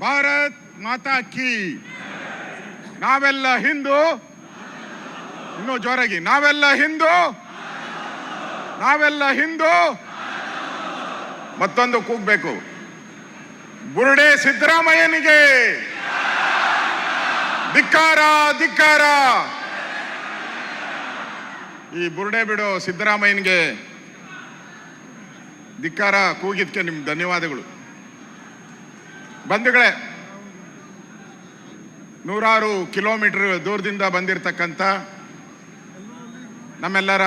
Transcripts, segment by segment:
ಭಾರತ್ ಮಾತಾ ಕಿ. ನಾವೆಲ್ಲ ಹಿಂದೂ. ಇನ್ನೂ ಜೋರಾಗಿ, ನಾವೆಲ್ಲ ಹಿಂದೂ, ನಾವೆಲ್ಲ ಹಿಂದೂ. ಮತ್ತೊಂದು ಕೂಗ್ಬೇಕು, ಬುರುಡೆ ಸಿದ್ದರಾಮಯ್ಯನಿಗೆ ಧಿಕ್ಕಾರ ಧಿಕ್ಕಾರ. ಈ ಬುರುಡೆ ಬಿಡೋ ಸಿದ್ದರಾಮಯ್ಯನಿಗೆ ಧಿಕ್ಕಾರ ಕೂಗಿದ್ಕೆ ನಿಮ್ಗೆ ಧನ್ಯವಾದಗಳು. ಬಂಧುಗಳೇ, ನೂರಾರು ಕಿಲೋಮೀಟರ್ ದೂರದಿಂದ ಬಂದಿರತಕ್ಕಂಥ ನಮ್ಮೆಲ್ಲರ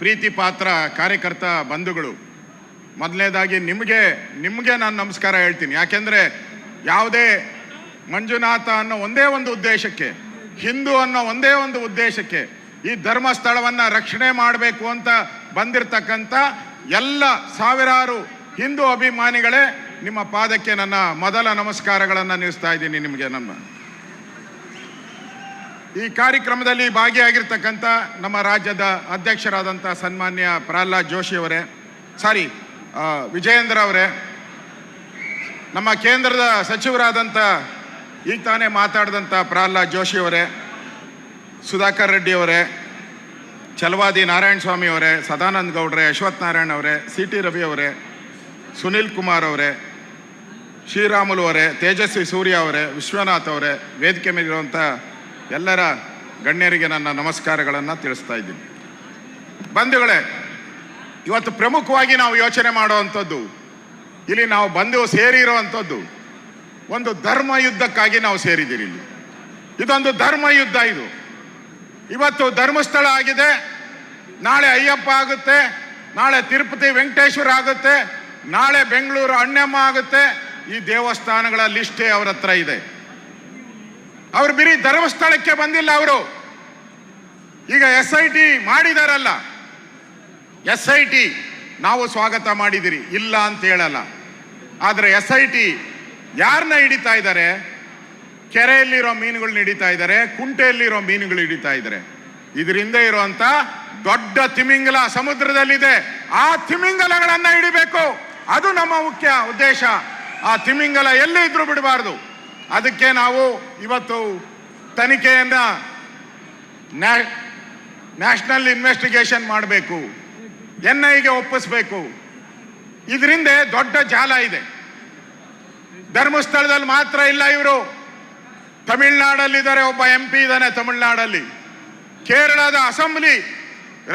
ಪ್ರೀತಿ ಪಾತ್ರ ಕಾರ್ಯಕರ್ತ ಬಂಧುಗಳು, ಮೊದಲನೇದಾಗಿ ನಿಮಗೆ ನಾನು ನಮಸ್ಕಾರ ಹೇಳ್ತೀನಿ. ಯಾಕೆಂದರೆ ಯಾವುದೇ ಮಂಜುನಾಥ ಅನ್ನೋ ಒಂದೇ ಒಂದು ಉದ್ದೇಶಕ್ಕೆ, ಹಿಂದೂ ಅನ್ನೋ ಒಂದೇ ಒಂದು ಉದ್ದೇಶಕ್ಕೆ ಈ ಧರ್ಮಸ್ಥಳವನ್ನು ರಕ್ಷಣೆ ಮಾಡಬೇಕು ಅಂತ ಬಂದಿರತಕ್ಕಂಥ ಎಲ್ಲ ಸಾವಿರಾರು ಹಿಂದೂ ಅಭಿಮಾನಿಗಳೇ, ನಿಮ್ಮ ಪಾದಕ್ಕೆ ನನ್ನ ಮೊದಲ ನಮಸ್ಕಾರಗಳನ್ನು ನಿಲ್ಲಿಸ್ತಾ ಇದ್ದೀನಿ. ನಿಮಗೆ ಈ ಕಾರ್ಯಕ್ರಮದಲ್ಲಿ ಭಾಗಿಯಾಗಿರ್ತಕ್ಕಂಥ ನಮ್ಮ ರಾಜ್ಯದ ಅಧ್ಯಕ್ಷರಾದಂಥ ಸನ್ಮಾನ್ಯ ಪ್ರಹ್ಲಾದ್ ಜೋಶಿ ಅವರೇ, ವಿಜಯೇಂದ್ರ ಅವರೇ, ನಮ್ಮ ಕೇಂದ್ರದ ಸಚಿವರಾದಂಥ ಈಗ ತಾನೇ ಮಾತಾಡಿದಂಥ ಪ್ರಹ್ಲಾದ್ ಜೋಶಿ ಅವರೇ, ಸುಧಾಕರ್ ರೆಡ್ಡಿ ಅವರೇ, ಚಲವಾದಿ ನಾರಾಯಣ ಸ್ವಾಮಿ ಅವರೇ, ಸದಾನಂದ ಗೌಡ್ರೆ, ಅಶ್ವಥ್ ನಾರಾಯಣ ಅವರೇ, ಸಿ ಟಿ ರವಿ ಅವರೇ, ಸುನಿಲ್ ಕುಮಾರ್ ಅವರೇ, ಶ್ರೀರಾಮುಲು ಅವರೇ, ತೇಜಸ್ವಿ ಸೂರ್ಯ ಅವರೇ, ವಿಶ್ವನಾಥ್ ಅವರೇ, ವೇದಿಕೆ ಮೇಲಿರುವಂಥ ಎಲ್ಲರ ಗಣ್ಯರಿಗೆ ನನ್ನ ನಮಸ್ಕಾರಗಳನ್ನು ತಿಳಿಸ್ತಾ ಇದ್ದೀನಿ. ಬಂಧುಗಳೇ, ಇವತ್ತು ಪ್ರಮುಖವಾಗಿ ನಾವು ಯೋಚನೆ ಮಾಡುವಂಥದ್ದು, ಇಲ್ಲಿ ನಾವು ಬಂದು ಸೇರಿರೋ ಅಂಥದ್ದು ಒಂದು ಧರ್ಮ ಯುದ್ಧಕ್ಕಾಗಿ ನಾವು ಸೇರಿದ್ದೀರಿ. ಇಲ್ಲಿ ಇದೊಂದು ಧರ್ಮ ಯುದ್ಧ. ಇದು ಇವತ್ತು ಧರ್ಮಸ್ಥಳ ಆಗಿದೆ, ನಾಳೆ ಅಯ್ಯಪ್ಪ ಆಗುತ್ತೆ, ನಾಳೆ ತಿರುಪತಿ ವೆಂಕಟೇಶ್ವರ ಆಗುತ್ತೆ, ನಾಳೆ ಬೆಂಗಳೂರು ಅಣ್ಣಮ್ಮ ಆಗುತ್ತೆ. ಈ ದೇವಸ್ಥಾನಗಳ ಲಿಸ್ಟೇ ಅವ್ರ ಹತ್ರ ಇದೆ. ಅವರು ಬರೀ ಧರ್ಮಸ್ಥಳಕ್ಕೆ ಬಂದಿಲ್ಲ, ಅವರು ಈಗ SIT ಮಾಡಿದಾರಲ್ಲ, SIT ನಾವು ಸ್ವಾಗತ ಮಾಡಿದಿರಿ, ಇಲ್ಲ ಅಂತ ಹೇಳಲ್ಲ. ಆದರೆ SIT ಯಾರನ್ನ ಹಿಡಿತಾ ಇದ್ದಾರೆ? ಕೆರೆಯಲ್ಲಿರೋ ಮೀನುಗಳನ್ನ ಹಿಡಿತಾ ಇದ್ದಾರೆ, ಕುಂಟೆಯಲ್ಲಿರೋ ಮೀನುಗಳು ಹಿಡಿತಾ ಇದ್ದಾರೆ. ಇದರಿಂದ ಇರುವಂತ ದೊಡ್ಡ ತಿಮಿಂಗಲ ಸಮುದ್ರದಲ್ಲಿದೆ, ಆ ತಿಮಿಂಗಲಗಳನ್ನ ಹಿಡಿಬೇಕು. ಅದು ನಮ್ಮ ಮುಖ್ಯ ಉದ್ದೇಶ. ಆ ತಿಮಿಂಗಲ ಎಲ್ಲೇ ಇದ್ರೂ ಬಿಡಬಾರ್ದು. ಅದಕ್ಕೆ ನಾವು ಇವತ್ತು ತನಿಖೆಯನ್ನ ನ್ಯಾಷನಲ್ ಇನ್ವೆಸ್ಟಿಗೇಷನ್ ಮಾಡಬೇಕು, NIಗೆ ಒಪ್ಪಿಸ್ಬೇಕು. ಇದರಿಂದ ದೊಡ್ಡ ಜಾಲ ಇದೆ. ಧರ್ಮಸ್ಥಳದಲ್ಲಿ ಮಾತ್ರ ಇಲ್ಲ, ಇವರು ತಮಿಳ್ನಾಡಲ್ಲಿದ್ದಾರೆ, ಒಬ್ಬ MP ಇದ್ದಾನೆ ತಮಿಳ್ನಾಡಲ್ಲಿ. ಕೇರಳದ ಅಸೆಂಬ್ಲಿ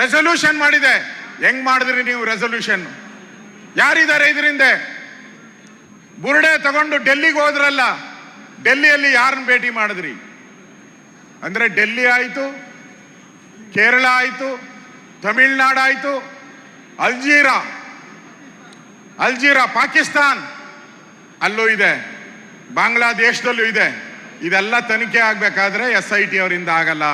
ರೆಸಲ್ಯೂಷನ್ ಮಾಡಿದೆ. ಹೆಂಗ್ ಮಾಡಿದ್ರಿ ನೀವು ರೆಸಲ್ಯೂಷನ್? ಯಾರಿದ್ದಾರೆ ಇದರಿಂದ? ಬುರುಡೆ ತಗೊಂಡು ಡೆಲ್ಲಿಗೆ ಹೋದ್ರಲ್ಲ, ಡೆಲ್ಲಿಯಲ್ಲಿ ಯಾರನ್ನ ಭೇಟಿ ಮಾಡಿದ್ರಿ? ಅಂದ್ರೆ ಡೆಲ್ಲಿ ಆಯಿತು, ಕೇರಳ ಆಯಿತು, ತಮಿಳ್ನಾಡು ಆಯಿತು, ಅಲ್ಜೀರಾ ಪಾಕಿಸ್ತಾನ್ ಅಲ್ಲೂ ಇದೆ, ಬಾಂಗ್ಲಾದೇಶದಲ್ಲೂ ಇದೆ. ಇದೆಲ್ಲ ತನಿಖೆ ಆಗಬೇಕಾದ್ರೆ SIT ಅವರಿಂದ ಆಗಲ್ಲ.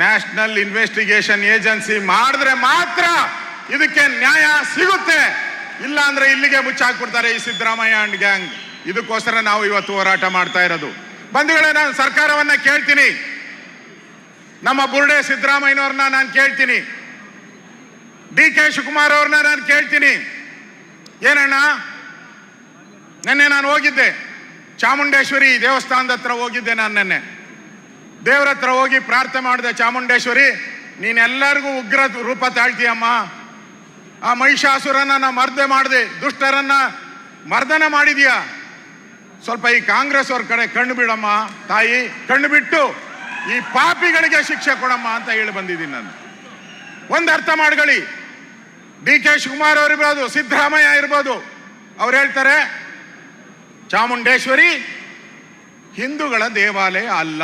ನ್ಯಾಷನಲ್ ಇನ್ವೆಸ್ಟಿಗೇಷನ್ ಏಜೆನ್ಸಿ ಮಾಡಿದ್ರೆ ಮಾತ್ರ ಇದಕ್ಕೆ ನ್ಯಾಯ ಸಿಗುತ್ತೆ. ಇಲ್ಲ ಅಂದ್ರೆ ಇಲ್ಲಿಗೆ ಮುಚ್ಚಾಕ್ಬಿಡ್ತಾರೆ ಈ ಸಿದ್ದರಾಮಯ್ಯ ಅಂಡ್ ಗ್ಯಾಂಗ್. ಇದಕ್ಕೋಸ್ಕರ ನಾವು ಇವತ್ತು ಹೋರಾಟ ಮಾಡ್ತಾ ಇರೋದು. ಬಂಧುಗಳೇ, ನಾನು ಸರ್ಕಾರವನ್ನ ಕೇಳ್ತೀನಿ, ನಮ್ಮ ಬುರುಡೆ ಸಿದ್ದರಾಮಯ್ಯನವ್ರನ್ನ ನಾನು ಕೇಳ್ತೀನಿ, DK ಶಿವಕುಮಾರ್ ಅವ್ರನ್ನ ನಾನು ಕೇಳ್ತೀನಿ. ಏನಣ್ಣ, ನೆನ್ನೆ ನಾನು ಹೋಗಿದ್ದೆ ಚಾಮುಂಡೇಶ್ವರಿ ದೇವಸ್ಥಾನದ ಹತ್ರ ಹೋಗಿದ್ದೆ. ನಾನು ನೆನ್ನೆ ದೇವ್ರ ಹತ್ರ ಹೋಗಿ ಪ್ರಾರ್ಥನೆ ಮಾಡಿದೆ, ಚಾಮುಂಡೇಶ್ವರಿ ನೀನೆಲ್ಲರಿಗೂ ಉಗ್ರ ರೂಪ ತಾಳ್ತೀಯಮ್ಮ, ಆ ಮಹಿಷಾಸುರನ್ನ ಮರ್ದೆ ಮಾಡಿದೆ, ದುಷ್ಟರನ್ನ ಮರ್ದನ ಮಾಡಿದೀಯ, ಸ್ವಲ್ಪ ಈ ಕಾಂಗ್ರೆಸ್ ಅವ್ರ ಕಡೆ ಕಣ್ಣು ಬಿಡಮ್ಮ ತಾಯಿ, ಕಣ್ಣು ಬಿಟ್ಟು ಈ ಪಾಪಿಗಳಿಗೆ ಶಿಕ್ಷೆ ಕೊಡಮ್ಮ ಅಂತ ಹೇಳಿ ಬಂದಿದ್ದೀನಿ ನಾನು. ಒಂದು ಅರ್ಥ ಮಾಡ್ಕೊಳ್ಳಿ, DK ಶಿವಕುಮಾರ್ ಅವ್ರು ಇರ್ಬೋದು, ಸಿದ್ದರಾಮಯ್ಯ ಇರ್ಬೋದು, ಅವ್ರು ಹೇಳ್ತಾರೆ ಚಾಮುಂಡೇಶ್ವರಿ ಹಿಂದೂಗಳ ದೇವಾಲಯ ಅಲ್ಲ.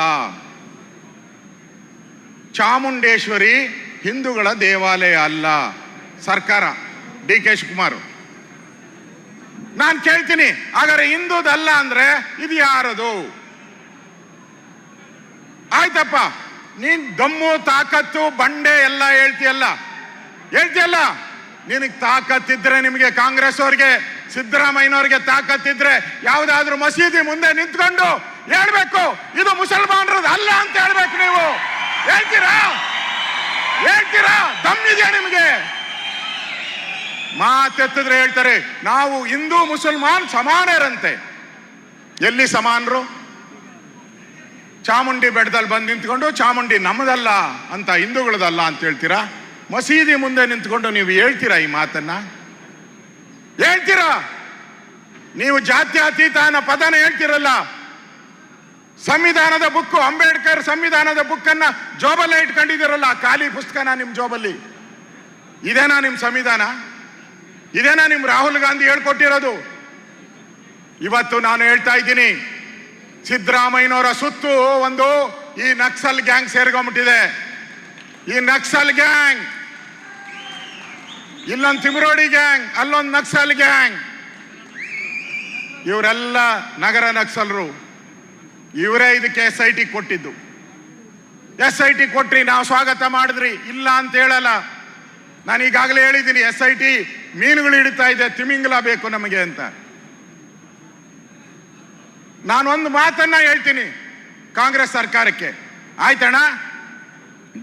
ಚಾಮುಂಡೇಶ್ವರಿ ಹಿಂದೂಗಳ ದೇವಾಲಯ ಅಲ್ಲ. ಸರ್ಕಾರ, DK ಶಿವಕುಮಾರ್. ನಾನು ಕೇಳ್ತೀನಿ, ಹಾಗಾದ್ರೆ ಹಿಂದೂದಲ್ಲ ಅಂದ್ರೆ ಇದು ಯಾರದು? ಆಯ್ತಪ್ಪ, ನೀನ್ ದಮ್ಮು ತಾಕತ್ತು ಬಂಡೆ ಎಲ್ಲ ಹೇಳ್ತೀಯಲ್ಲ, ನಿನಗೆ ತಾಕತ್ತಿದ್ರೆ, ನಿಮಗೆ ಕಾಂಗ್ರೆಸ್ ಅವ್ರಿಗೆ ಸಿದ್ದರಾಮಯ್ಯನವ್ರಿಗೆ ತಾಕತ್ತಿದ್ರೆ ಯಾವ್ದಾದ್ರು ಮಸೀದಿ ಮುಂದೆ ನಿಂತ್ಕೊಂಡು ಹೇಳ್ಬೇಕು ಇದು ಮುಸಲ್ಮಾನರದ್ದು ಅಲ್ಲ ಅಂತ ಹೇಳ್ಬೇಕು. ನೀವು ಹೇಳ್ತೀರಾ? ದಮ್ಮಿದೆಯಾ ನಿಮಗೆ? ಮಾತೆತ್ತಿದ್ರೆ ಹೇಳ್ತಾರೆ ನಾವು ಹಿಂದೂ ಮುಸಲ್ಮಾನ್ ಸಮಾನರಂತೆ. ಎಲ್ಲಿ ಸಮಾನರು? ಚಾಮುಂಡಿ ಬೆಟ್ಟದಲ್ಲಿ ಬಂದು ನಿಂತ್ಕೊಂಡು ಚಾಮುಂಡಿ ನಮ್ಮದಲ್ಲ ಅಂತ, ಹಿಂದೂಗಳದಲ್ಲ ಅಂತ ಹೇಳ್ತೀರಾ? ಮಸೀದಿ ಮುಂದೆ ನಿಂತ್ಕೊಂಡು ನೀವು ಹೇಳ್ತೀರಾ ಈ ಮಾತನ್ನ? ಹೇಳ್ತೀರಾ? ನೀವು ಜಾತ್ಯತೀತ ಅನ್ನೋ ಪದನ ಹೇಳ್ತಿರಲ್ಲ. ಸಂವಿಧಾನದ ಬುಕ್, ಅಂಬೇಡ್ಕರ್ ಸಂವಿಧಾನದ ಬುಕ್ ಅನ್ನ ಜೋಬಲ್ಲೇ ಇಟ್ಕೊಂಡಿದ್ದೀರಲ್ಲ, ಖಾಲಿ ಪುಸ್ತಕನ ನಿಮ್ ಜೋಬಲ್ಲಿ. ಇದೇನಾ ನಿಮ್ ಸಂವಿಧಾನ? ಇದೇನಾ ನಿಮ್ ರಾಹುಲ್ ಗಾಂಧಿ ಹೇಳ್ಕೊಟ್ಟಿರೋದು? ಇವತ್ತು ನಾನು ಹೇಳ್ತಾ ಇದ್ದೀನಿ, ಸಿದ್ದರಾಮಯ್ಯನವರ ಸುತ್ತು ಒಂದು ಈ ನಕ್ಸಲ್ ಗ್ಯಾಂಗ್ ಸೇರ್ಕೊಂಡ್ಬಿಟ್ಟಿದೆ. ಈ ನಕ್ಸಲ್ ಗ್ಯಾಂಗ್, ಇಲ್ಲೊಂದು ತಿಮರೋಡಿ ಗ್ಯಾಂಗ್, ಅಲ್ಲೊಂದು ನಕ್ಸಲ್ ಗ್ಯಾಂಗ್. ಇವರೆಲ್ಲ ನಗರ ನಕ್ಸಲರು. ಇವರೇ ಇದಕ್ಕೆ SIT ಕೊಟ್ಟಿದ್ದು. SIT ಕೊಟ್ರಿ, ನಾವು ಸ್ವಾಗತ ಮಾಡಿದ್ರಿ, ಇಲ್ಲ ಅಂತ ಹೇಳಲ್ಲ. ನಾನು ಈಗಾಗಲೇ ಹೇಳಿದ್ದೀನಿ, SIT ಮೀನುಗಳು ಹಿಡಿತಾ ಇದೆ, ತಿಮಿಂಗಲ ಬೇಕು ನಮಗೆ ಅಂತ. ನಾನೊಂದು ಮಾತನ್ನ ಹೇಳ್ತೀನಿ ಕಾಂಗ್ರೆಸ್ ಸರ್ಕಾರಕ್ಕೆ. ಆಯ್ತಣ್ಣ,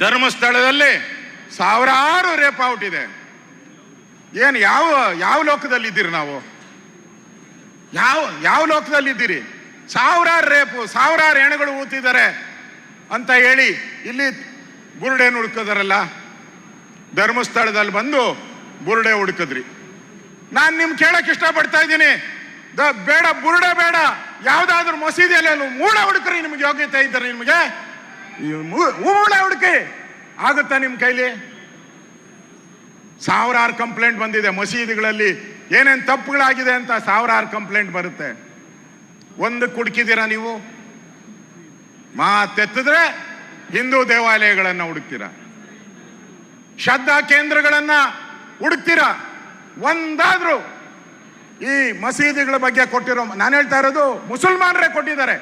ಧರ್ಮಸ್ಥಳದಲ್ಲಿ ಸಾವಿರಾರು ರೇಪ್ ಔಟ್ ಇದೆ. ಏನು ಯಾವ ಲೋಕದಲ್ಲಿ ಇದ್ದೀರಿ? ನಾವು ಯಾವ ಲೋಕದಲ್ಲಿ ಇದ್ದೀರಿ? ಸಾವಿರಾರು ರೇಪು, ಸಾವಿರಾರು ಹೆಣಗಳು ಊತಿದ್ದಾರೆ ಅಂತ ಹೇಳಿ ಇಲ್ಲಿ ಬುರುಡೆ ಹುಡುಕಿದಾರಲ್ಲ. ಧರ್ಮಸ್ಥಳದಲ್ಲಿ ಬಂದು ಬುರುಡೆ ಹುಡುಕಿದ್ರಿ. ನಾನು ನಿಮ್ ಕೇಳಕ್ ಇಷ್ಟಪಡ್ತಾ ಇದ್ದೀನಿ, ಬೇಡ ಬುರುಡೆ ಬೇಡ, ಯಾವ್ದಾದ್ರು ಮಸೀದಿಯಲ್ಲಿ ಮೂಳೆ ಹುಡುಕ್ರಿ. ನಿಮ್ಗೆ ಯೋಗ್ಯತೆ ಇದ್ದಾರೆ, ನಿಮಗೆ ಮೂಳೆ ಹುಡುಕಿ ಆಗುತ್ತಾ ನಿಮ್ ಕೈಲಿ? ಸಾವಿರಾರು ಕಂಪ್ಲೇಂಟ್ ಬಂದಿದೆ ಮಸೀದಿಗಳಲ್ಲಿ, ಏನೇನು ತಪ್ಪುಗಳಾಗಿದೆ ಅಂತ ಸಾವಿರಾರು ಕಂಪ್ಲೇಂಟ್ ಬರುತ್ತೆ. ಒಂದು ಕುಡ್ಕಿದ್ದೀರಾ ನೀವು? ಮಾತೆತ್ತಿದ್ರೆ ಹಿಂದೂ ದೇವಾಲಯಗಳನ್ನ ಹುಡುಕ್ತೀರಾ, ಶ್ರದ್ಧಾ ಕೇಂದ್ರಗಳನ್ನ ಹುಡುಕ್ತೀರಾ. ಒಂದಾದ್ರೂ ಈ ಮಸೀದಿಗಳ ಬಗ್ಗೆ ಕೊಟ್ಟಿರೋ, ನಾನು ಹೇಳ್ತಾ ಇರೋದು ಮುಸಲ್ಮಾನರೇ ಕೊಟ್ಟಿದ್ದಾರೆ,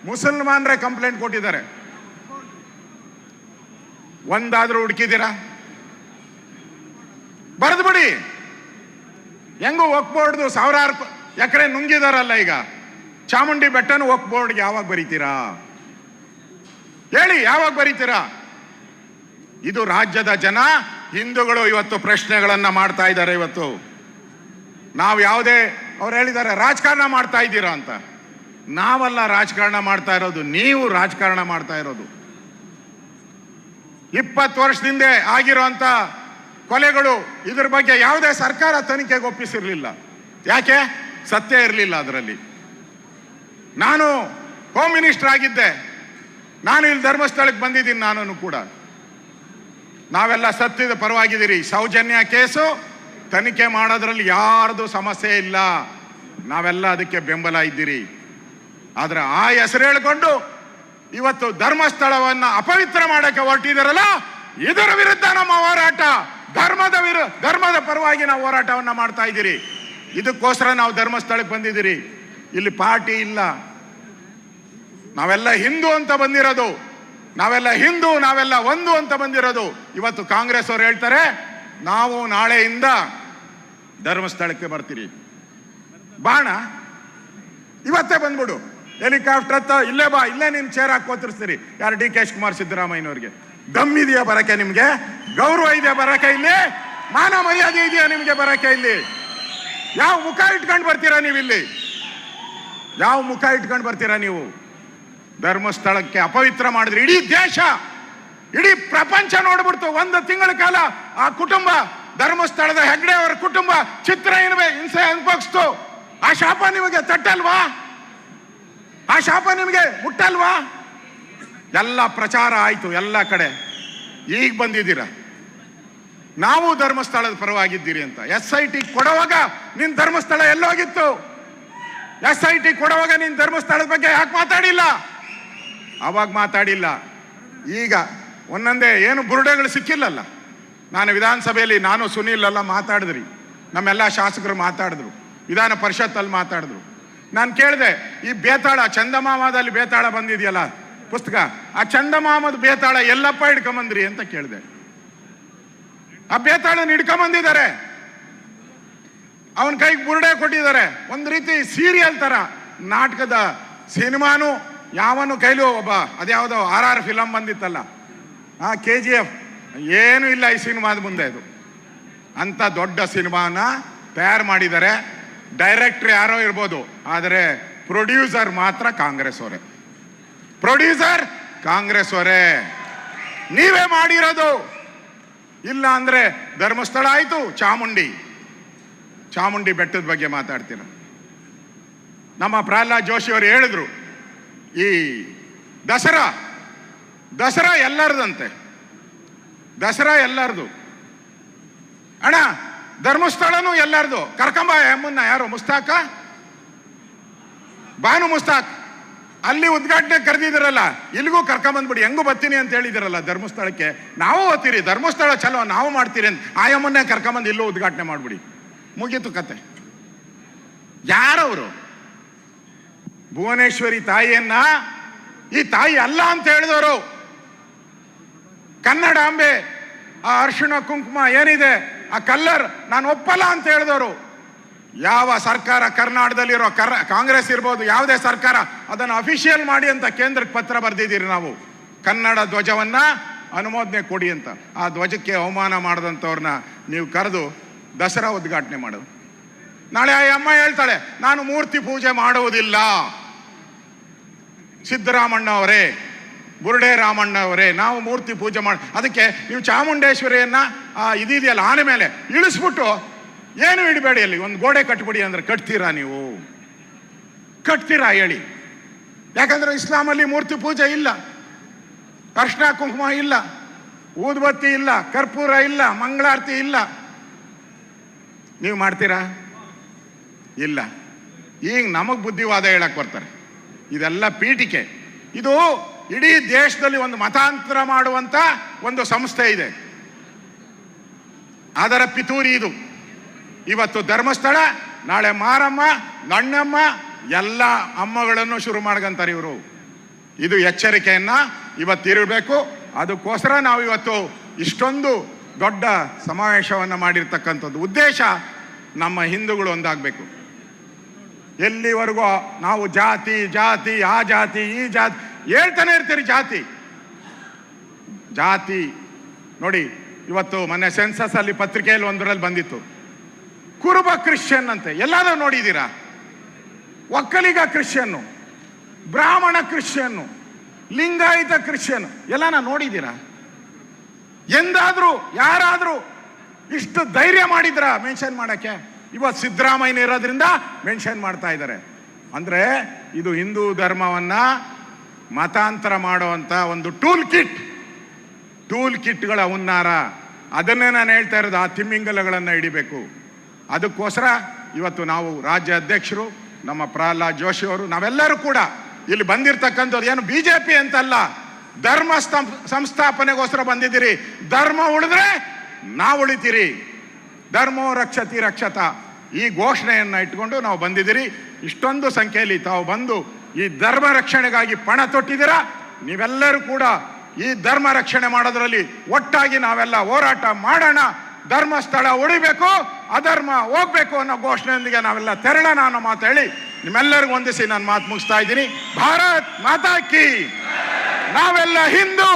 ಮುಸಲ್ಮಾನರೇ ಕಂಪ್ಲೇಂಟ್ ಕೊಟ್ಟಿದ್ದಾರೆ. ಒಂದಾದ್ರೂ ಹುಡುಕಿದ್ದೀರಾ? ಬರೆದು ಬಿಡಿ. ಹೆಂಗು ವಕ್ಫ್ ಬೋರ್ಡ್ದು ಸಾವಿರಾರು ಎಕರೆ ನುಂಗಿದಾರಲ್ಲ ಈಗ, ಚಾಮುಂಡಿ ಬೆಟ್ಟನು ವಕ್ಫ್ ಬೋರ್ಡ್ಗೆ ಯಾವಾಗ ಬರೀತೀರಾ? ಹೇಳಿ, ಯಾವಾಗ ಬರೀತೀರಾ? ಇದು ರಾಜ್ಯದ ಜನ, ಹಿಂದೂಗಳು ಇವತ್ತು ಪ್ರಶ್ನೆಗಳನ್ನ ಮಾಡ್ತಾ ಇದ್ದಾರೆ. ಇವತ್ತು ನಾವು ಯಾವುದೇ, ಅವ್ರು ಹೇಳಿದ್ದಾರೆ ರಾಜಕಾರಣ ಮಾಡ್ತಾ ಇದ್ದೀರಾ ಅಂತ. ನಾವಲ್ಲ ರಾಜಕಾರಣ ಮಾಡ್ತಾ ಇರೋದು, ನೀವು ರಾಜಕಾರಣ ಮಾಡ್ತಾ ಇರೋದು. 20 ವರ್ಷದಿಂದ ಆಗಿರೋಂಥ ಕೊಲೆಗಳು, ಇದ್ರ ಬಗ್ಗೆ ಯಾವುದೇ ಸರ್ಕಾರ ತನಿಖೆಗೆ ಒಪ್ಪಿಸಿರ್ಲಿಲ್ಲ. ಯಾಕೆ? ಸತ್ಯ ಇರಲಿಲ್ಲ ಅದರಲ್ಲಿ. ನಾನು ಹೋಮ್ ಮಿನಿಸ್ಟರ್ ಆಗಿದ್ದೆ, ನಾನು ಇಲ್ಲಿ ಧರ್ಮಸ್ಥಳಕ್ಕೆ ಬಂದಿದ್ದೀನಿ, ನಾನು ಕೂಡ. ನಾವೆಲ್ಲ ಸತ್ಯದ ಪರವಾಗಿದ್ದೀರಿ. ಸೌಜನ್ಯ ಕೇಸು ತನಿಖೆ ಮಾಡೋದ್ರಲ್ಲಿ ಯಾರ್ದು ಸಮಸ್ಯೆ ಇಲ್ಲ, ನಾವೆಲ್ಲ ಅದಕ್ಕೆ ಬೆಂಬಲ ಇದ್ದೀರಿ. ಆದ್ರೆ ಆ ಹೆಸರು ಹೇಳ್ಕೊಂಡು ಇವತ್ತು ಧರ್ಮಸ್ಥಳವನ್ನ ಅಪವಿತ್ರ ಮಾಡಕ್ಕೆ ಹೊರಟಿದಾರಲ್ಲ, ಇದರ ವಿರುದ್ಧ ನಮ್ಮ ಹೋರಾಟ. ಧರ್ಮದ ಪರವಾಗಿ ನಾವು ಹೋರಾಟವನ್ನ ಮಾಡ್ತಾ ಇದ್ದೀರಿ. ಇದಕ್ಕೋಸ್ಕರ ನಾವು ಧರ್ಮಸ್ಥಳಕ್ಕೆ ಬಂದಿದ್ದೀರಿ. ಇಲ್ಲಿ ಪಾರ್ಟಿ ಇಲ್ಲ, ನಾವೆಲ್ಲ ಹಿಂದೂ ಅಂತ ಬಂದಿರೋದು, ನಾವೆಲ್ಲ ಹಿಂದೂ, ನಾವೆಲ್ಲ ಒಂದು ಅಂತ ಬಂದಿರೋದು. ಇವತ್ತು ಕಾಂಗ್ರೆಸ್ ಅವರು ಹೇಳ್ತಾರೆ ನಾವು ನಾಳೆಯಿಂದ ಧರ್ಮಸ್ಥಳಕ್ಕೆ ಬರ್ತೀರಿ. ಬಾಣ, ಇವತ್ತೇ ಬಂದ್ಬಿಡು, ಹೆಲಿಕಾಪ್ಟರ್ ಹತ್ತ, ಇಲ್ಲೇ ಬಾ, ಇಲ್ಲೇ ನಿಮ್ ಚೇರ್ ಹಾಕೋತಿರ್ತೀರಿ. ಯಾರು? DK ಶಿವಕುಮಾರ್ ಸಿದ್ದರಾಮಯ್ಯನವ್ರಿಗೆ ದಮ್ ಇದೆಯಾ ಬರಕ್ಕೆ? ನಿಮ್ಗೆ ಗೌರವ ಇದೆಯಾ ಬರಕ್ಕೆ? ಇಲ್ಲಿ ಮಾನ ಮರ್ಯಾದೆ ಇದೆಯಾ ನಿಮ್ಗೆ ಬರಕ್ಕೆ? ಇಲ್ಲಿ ಯಾವ ಮುಖ ಇಟ್ಕೊಂಡು ಬರ್ತೀರಾ ನೀವು? ಇಲ್ಲಿ ಯಾವ ಮುಖ ಇಟ್ಕೊಂಡು ಬರ್ತೀರಾ ನೀವು? ಧರ್ಮಸ್ಥಳಕ್ಕೆ ಅಪವಿತ್ರ ಮಾಡಿದ್ರೆ ಇಡೀ ದೇಶ, ಇಡೀ ಪ್ರಪಂಚ ನೋಡ್ಬಿಡ್ತು. 1 ತಿಂಗಳ ಕಾಲ ಆ ಕುಟುಂಬ, ಧರ್ಮಸ್ಥಳದ ಹೆಗ್ಡೆ ಅವರ ಕುಟುಂಬ ಚಿತ್ರ ಹಿಂಸೆ ಅನುಭವಿಸ್ತು. ಆ ಶಾಪ ನಿಮಗೆ ತಟ್ಟಲ್ವಾ? ಆ ಶಾಪ ನಿಮಗೆ ಮುಟ್ಟಲ್ವಾ? ಎಲ್ಲ ಪ್ರಚಾರ ಆಯ್ತು ಎಲ್ಲ ಕಡೆ. ಈಗ ಬಂದಿದ್ದೀರಾ ನಾವು ಧರ್ಮಸ್ಥಳದ ಪರವಾಗಿದ್ದೀರಿ ಅಂತ. SIT ಕೊಡುವಾಗ ನಿನ್ ಧರ್ಮಸ್ಥಳ ಎಲ್ಲೋಗಿತ್ತು? SIT ಕೊಡುವಾಗ ನಿನ್ ಧರ್ಮಸ್ಥಳದ ಬಗ್ಗೆ ಯಾಕೆ ಮಾತಾಡಿಲ್ಲ? ಅವಾಗ ಮಾತಾಡಿಲ್ಲ. ಈಗ ಒಂದೊಂದೇ ಏನು ಬುರುಡೆಗಳು ಸಿಕ್ಕಿಲ್ಲಲ್ಲ. ನಾನು ವಿಧಾನಸಭೆಯಲ್ಲಿ, ನಾನು ಸುನೀಲ್ ಎಲ್ಲ ಮಾತಾಡಿದ್ರಿ, ನಮ್ಮೆಲ್ಲ ಶಾಸಕರು ಮಾತಾಡಿದ್ರು, ವಿಧಾನ ಪರಿಷತ್ತಲ್ಲಿ ಮಾತಾಡಿದ್ರು. ನಾನು ಕೇಳಿದೆ, ಈ ಬೇತಾಳ ಚಂದಮಾಮದಲ್ಲಿ ಬೇತಾಳ ಬಂದಿದೆಯಲ್ಲ ಪುಸ್ತಕ, ಆ ಚಂದಮಾಮದ ಬೇತಾಳ ಎಲ್ಲಪ್ಪ ಹಿಡ್ಕೊಂಬಂದ್ರಿ ಅಂತ ಕೇಳಿದೆ. ಆ ಬೇತಾಳನ ಹಿಡ್ಕೊಂಬಂದಿದ್ದಾರೆ, ಅವನ ಕೈಗೆ ಬುರುಡೆ ಕೊಟ್ಟಿದ್ದಾರೆ. ಒಂದು ರೀತಿ ಸೀರಿಯಲ್ ತರ, ನಾಟಕದ ಸಿನಿಮಾನು ಯಾವನು ಕೈಲೂ ಒಬ್ಬ, ಅದ್ಯಾವುದೋ RR ಫಿಲಮ್ ಬಂದಿತ್ತಲ್ಲ, KGF, ಏನು ಇಲ್ಲ ಈ ಸಿನಿಮಾದ ಮುಂದೆ. ಅದು ಅಂತ ದೊಡ್ಡ ಸಿನಿಮಾನ ತಯಾರು ಮಾಡಿದ್ದಾರೆ. ಡೈರೆಕ್ಟರ್ ಯಾರೋ ಇರ್ಬೋದು, ಆದರೆ ಪ್ರೊಡ್ಯೂಸರ್ ಮಾತ್ರ ಕಾಂಗ್ರೆಸ್ ಅವರೇ. ಪ್ರೊಡ್ಯೂಸರ್ ಕಾಂಗ್ರೆಸ್ ಅವರೇ, ನೀವೇ ಮಾಡಿರೋದು. ಇಲ್ಲ ಅಂದ್ರೆ ಧರ್ಮಸ್ಥಳ ಆಯ್ತು, ಚಾಮುಂಡಿ ಬೆಟ್ಟದ ಬಗ್ಗೆ ಮಾತಾಡ್ತೀರ. ನಮ್ಮ ಪ್ರಹ್ಲಾದ್ ಜೋಶಿ ಅವರು ಹೇಳಿದ್ರು, ಈ ದಸರಾ ಎಲ್ಲರದಂತೆ, ದಸರಾ ಎಲ್ಲರದು ಅಣ್ಣ, ಧರ್ಮಸ್ಥಳನೂ ಎಲ್ಲರದು. ಕರ್ಕಂಬ ಎಮ್ಮನ್ನ ಯಾರು, ಬಾನು ಮುಸ್ತಾಕ್ ಅಲ್ಲಿ ಉದ್ಘಾಟನೆ ಕರೆದಿದ್ದೀರಲ್ಲ, ಇಲ್ಲಿಗೂ ಕರ್ಕೊಂಬಂದ್ಬಿಡಿ, ಹೆಂಗೂ ಬರ್ತೀನಿ ಅಂತ ಹೇಳಿದಿರಲ್ಲ ಧರ್ಮಸ್ಥಳಕ್ಕೆ. ನಾವು ಓದ್ತೀರಿ, ಧರ್ಮಸ್ಥಳ ಚಲೋ ನಾವು ಮಾಡ್ತೀರಿ ಅಂತ ಆಯಮ್ಮನ್ನೇ ಕರ್ಕೊಂಬಂದು ಇಲ್ಲೂ ಉದ್ಘಾಟನೆ ಮಾಡ್ಬಿಡಿ, ಮುಗೀತು ಕತೆ. ಯಾರವರು? ಭುವನೇಶ್ವರಿ ತಾಯಿಯನ್ನ ಈ ತಾಯಿ ಅಲ್ಲ ಅಂತ ಹೇಳಿದವರು, ಕನ್ನಡಾಂಬೆ ಆ ಅರಿಶಿಣ ಕುಂಕುಮ ಏನಿದೆ ಆ ಕಲ್ಲರ್ ನಾನು ಒಪ್ಪಲ್ಲ ಅಂತ ಹೇಳಿದವರು. ಯಾವ ಸರ್ಕಾರ ಕರ್ನಾಟಕದಲ್ಲಿರೋ ಕಾಂಗ್ರೆಸ್ ಇರ್ಬೋದು, ಯಾವುದೇ ಸರ್ಕಾರ ಅದನ್ನು ಅಫಿಷಿಯಲ್ ಮಾಡಿ ಅಂತ ಕೇಂದ್ರಕ್ಕೆ ಪತ್ರ ಬರೆದಿದ್ದೀರಿ ನಾವು. ಕನ್ನಡ ಧ್ವಜವನ್ನ ಅನುಮೋದನೆ ಕೊಡಿ ಅಂತ. ಆ ಧ್ವಜಕ್ಕೆ ಅವಮಾನ ಮಾಡಿದಂಥವ್ರನ್ನ ನೀವು ಕರೆದು ದಸರಾ ಉದ್ಘಾಟನೆ ಮಾಡೋದು. ನಾಳೆ ಆ ಅಮ್ಮ ಹೇಳ್ತಾಳೆ, ನಾನು ಮೂರ್ತಿ ಪೂಜೆ ಮಾಡುವುದಿಲ್ಲ. ಸಿದ್ದರಾಮಣ್ಣ ಅವರೇ, ಬುರುಡೆ ರಾಮಣ್ಣ ಅವರೇ, ನಾವು ಮೂರ್ತಿ ಪೂಜೆ ಅದಕ್ಕೆ ನೀವು ಚಾಮುಂಡೇಶ್ವರಿಯನ್ನ ಇದೆಯಲ್ಲ ಆನೆ ಮೇಲೆ ಇಳಿಸ್ಬಿಟ್ಟು ಏನು ಇಡಬೇಡಿ, ಅಲ್ಲಿ ಒಂದು ಗೋಡೆ ಕಟ್ಬಿಡಿ ಅಂದ್ರೆ ಕಟ್ತೀರಾ? ನೀವು ಕಟ್ತೀರಾ ಹೇಳಿ? ಯಾಕಂದ್ರೆ ಇಸ್ಲಾಮಲ್ಲಿ ಮೂರ್ತಿ ಪೂಜೆ ಇಲ್ಲ, ಅರ್ಶಿನ ಕುಂಕುಮ ಇಲ್ಲ, ಊದುಬತ್ತಿ ಇಲ್ಲ, ಕರ್ಪೂರ ಇಲ್ಲ, ಮಂಗಳಾರತಿ ಇಲ್ಲ. ನೀವು ಮಾಡ್ತೀರಾ? ಇಲ್ಲ. ಈಗ ನಮಗೆ ಬುದ್ಧಿವಾದ ಹೇಳಕ್ ಬರ್ತಾರೆ. ಇದೆಲ್ಲ ಪೀಠಿಕೆ. ಇದು ಇಡೀ ದೇಶದಲ್ಲಿ ಒಂದು ಮತಾಂತರ ಮಾಡುವಂತ ಒಂದು ಸಂಸ್ಥೆ ಇದೆ, ಅದರ ಪಿತೂರಿ ಇದು. ಇವತ್ತು ಧರ್ಮಸ್ಥಳ, ನಾಳೆ ಮಾರಮ್ಮ, ಗಣ್ಣಮ್ಮ, ಎಲ್ಲ ಅಮ್ಮಗಳನ್ನು ಶುರು ಮಾಡ್ಕಂತಾರೆ ಇವರು. ಇದು ಎಚ್ಚರಿಕೆಯನ್ನ ಇವತ್ತಿರಬೇಕು. ಅದಕ್ಕೋಸ್ಕರ ನಾವು ಇವತ್ತು ಇಷ್ಟೊಂದು ದೊಡ್ಡ ಸಮಾವೇಶವನ್ನು ಮಾಡಿರ್ತಕ್ಕಂಥದ್ದು. ಉದ್ದೇಶ ನಮ್ಮ ಹಿಂದೂಗಳು ಒಂದಾಗಬೇಕು. ಎಲ್ಲಿವರೆಗೂ ನಾವು ಜಾತಿ ಆ ಜಾತಿ ಈ ಜಾತಿ ಹೇಳ್ತಾನೆ ಇರ್ತೀರಿ. ಜಾತಿ ನೋಡಿ, ಇವತ್ತು ಮೊನ್ನೆ ಸೆನ್ಸಸ್ ಅಲ್ಲಿ ಪತ್ರಿಕೆಯಲ್ಲಿ ಒಂದರಲ್ಲಿ ಬಂದಿತ್ತು, ಕುರುಬ ಕ್ರಿಶ್ಚಿಯನ್ ಅಂತೆ. ಎಲ್ಲಾದ್ರೂ ನೋಡಿದ್ದೀರಾ? ಒಕ್ಕಲಿಗ ಕ್ರಿಶ್ಚಿಯನ್ನು, ಬ್ರಾಹ್ಮಣ ಕ್ರಿಶ್ಚಿಯನ್ನು, ಲಿಂಗಾಯತ ಕ್ರಿಶ್ಚಿಯನ್ ಎಲ್ಲಾನ ನೋಡಿದ್ದೀರಾ? ಎಂದಾದ್ರೂ ಯಾರಾದ್ರೂ ಇಷ್ಟು ಧೈರ್ಯ ಮಾಡಿದ್ರ ಮೆನ್ಷನ್ ಮಾಡಕ್ಕೆ? ಇವತ್ತು ಸಿದ್ದರಾಮಯ್ಯ ಇರೋದ್ರಿಂದ ಮೆನ್ಷನ್ ಮಾಡ್ತಾ ಇದ್ದಾರೆ. ಅಂದ್ರೆ ಇದು ಹಿಂದೂ ಧರ್ಮವನ್ನ ಮತಾಂತರ ಮಾಡುವಂತ ಒಂದು ಟೂಲ್ ಕಿಟ್ಗಳ ಹುನ್ನಾರ. ಅದನ್ನೇ ನಾನು ಹೇಳ್ತಾ ಇರೋದು, ಆ ತಿಮ್ಮಿಂಗಲಗಳನ್ನ ಹಿಡಿಬೇಕು. ಅದಕ್ಕೋಸ್ಕರ ಇವತ್ತು ನಾವು ರಾಜ್ಯ ಅಧ್ಯಕ್ಷರು ನಮ್ಮ ಪ್ರಹ್ಲಾದ್ ಜೋಶಿ ಅವರು, ನಾವೆಲ್ಲರೂ ಕೂಡ ಇಲ್ಲಿ ಬಂದಿರತಕ್ಕಂಥವ್ರು ಏನು ಬಿಜೆಪಿ ಅಂತಲ್ಲ, ಧರ್ಮ ಸಂಸ್ಥಾಪನೆಗೋಸ್ಕರ ಬಂದಿದ್ದೀರಿ. ಧರ್ಮ ಉಳಿದ್ರೆ ನಾವು ಉಳಿತೀರಿ. ಧರ್ಮೋ ರಕ್ಷತಿ ರಕ್ಷತ, ಈ ಘೋಷಣೆಯನ್ನ ಇಟ್ಕೊಂಡು ನಾವು ಬಂದಿದ್ದೀರಿ. ಇಷ್ಟೊಂದು ಸಂಖ್ಯೆಯಲ್ಲಿ ತಾವು ಬಂದು ಈ ಧರ್ಮ ರಕ್ಷಣೆಗಾಗಿ ಪಣ ತೊಟ್ಟಿದ್ದೀರಾ. ನೀವೆಲ್ಲರೂ ಕೂಡ ಈ ಧರ್ಮ ರಕ್ಷಣೆ ಮಾಡೋದ್ರಲ್ಲಿ ಒಟ್ಟಾಗಿ ನಾವೆಲ್ಲ ಹೋರಾಟ ಮಾಡೋಣ. ಧರ್ಮಸ್ಥಳ ಉಳಿಬೇಕು, ಅಧರ್ಮ ಹೋಗ್ಬೇಕು ಅನ್ನೋ ಘೋಷಣೆಯೊಂದಿಗೆ ನಾವೆಲ್ಲ ತೆರಳೋಣ ಅನ್ನೋ ಮಾತು ಹೇಳಿ ನಿಮ್ಮೆಲ್ಲರಿಗೂ ವಂದಿಸಿ ನಾನು ಮಾತು ಮುಗಿಸ್ತಾ ಇದ್ದೀನಿ. ಭಾರತ್ ಮಾತಾ ಕಿ. ನಾವೆಲ್ಲ ಹಿಂದೂ.